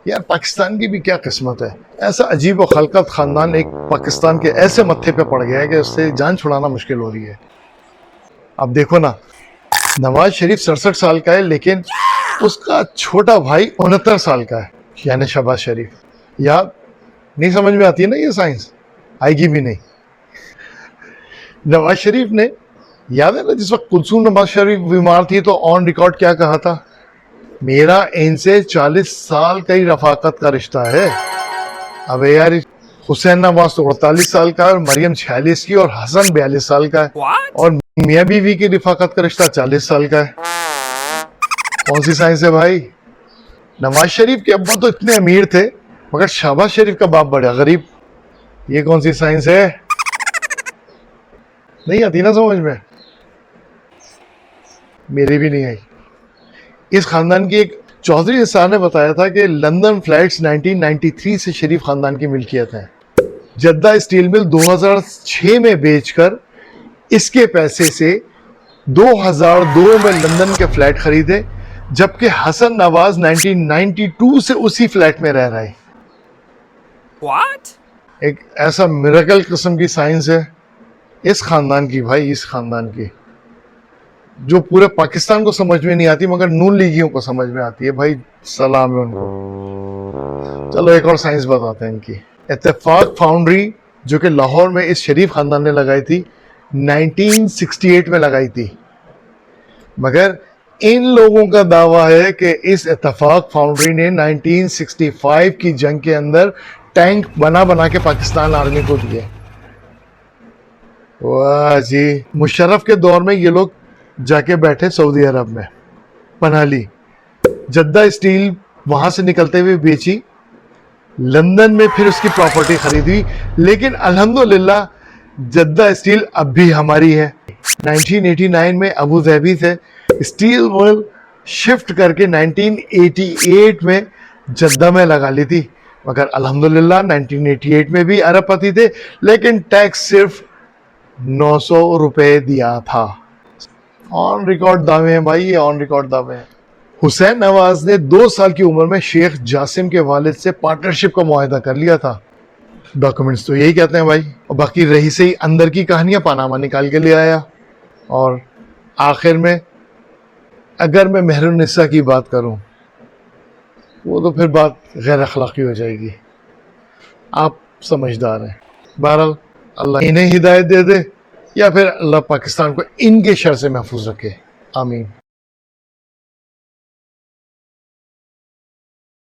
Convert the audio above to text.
यार पाकिस्तान की भी क्या किस्मत है, ऐसा अजीब व खलकत खानदान एक पाकिस्तान के ऐसे मत्थे पे पड़ गया है कि उससे जान छुड़ाना मुश्किल हो रही है। अब देखो ना, नवाज शरीफ 67 साल का है, लेकिन उसका छोटा भाई 69 साल का है, यानी शहबाज शरीफ। यार नहीं समझ में आती है ना ये साइंस, आएगी भी नहीं। नवाज शरीफ ने, याद है ना जिस वक्त कुलसूम नवाज शरीफ बीमार थी तो ऑन रिकॉर्ड क्या कहा था, मेरा इनसे 40 साल का ही रफाकत का रिश्ता है। अबे यार, हुसैन नवाज तो 48 साल का है और मरियम 46 की और हसन 42 साल का है। What? और मियाँ बीवी की रफाकत का रिश्ता 40 साल का है। कौन सी साइंस है भाई? नवाज शरीफ के अब्बा तो इतने अमीर थे, मगर शहबाज शरीफ का बाप बड़ा गरीब। ये कौन सी साइंस है? नहीं आती ना समझ में, मेरी भी नहीं आई। इस खानदान की एक चौधरी निसार ने बताया था कि लंदन फ्लैट्स 1993 से शरीफ खानदान की मिल्कियत है। जद्दा स्टील मिल 2006 में बेचकर इसके पैसे से 2002 में लंदन के फ्लैट खरीदे, जबकि हसन नवाज 1992 से उसी फ्लैट में रह रहे। What? एक ऐसा मिरेकल किस्म की साइंस है इस खानदान की भाई, इस खानदान की, जो पूरे पाकिस्तान को समझ में नहीं आती मगर नून लीगियों को समझ में आती है भाई। सलाम है उनको। चलो एक और साइंस बताते हैं इनकी। इत्तेफाक फाउंड्री जो कि लाहौर में इस शरीफ खानदान ने लगाई थी, 1968 में लगाई थी, मगर इन लोगों का दावा है कि इस इत्तेफाक फाउंड्री ने 1965 की जंग के अंदर टैंक बना बना के पाकिस्तान आर्मी को दिए। वाह जी, मुशर्रफ के दौर में ये लोग जाके बैठे सऊदी अरब में, पनाह ली। जद्दा स्टील वहां से निकलते हुए बेची, लंदन में फिर उसकी प्रॉपर्टी खरीदी, लेकिन अल्हम्दुलिल्लाह जद्दा स्टील अब भी हमारी है। 1989 में अबू धाबी से स्टील मिल शिफ्ट करके 1988 में जद्दा में लगा ली थी, मगर अल्हम्दुलिल्लाह 1988 में भी अरबपति थे, लेकिन टैक्स सिर्फ 900 रुपए दिया था। ऑन रिकॉर्ड दावे हैं भाई, ये ऑन रिकॉर्ड दावे हैं। हुसैन नवाज ने 2 साल की उम्र में शेख जासिम के वालिद से पार्टनरशिप का मुआहदा कर लिया था। डॉक्यूमेंट्स तो यही कहते हैं भाई, और बाकी रही से ही अंदर की कहानियां पनामा निकाल के ले आया। और आखिर में अगर मैं मेहरुन्निसा की बात करूं, वो तो फिर बात गैर अखलाकी हो जाएगी। आप समझदार हैं। बहरहाल अल्लाह इन्हें हिदायत दे दे, या फिर अल्लाह पाकिस्तान को इनके शर से महफूज रखे। आमीन।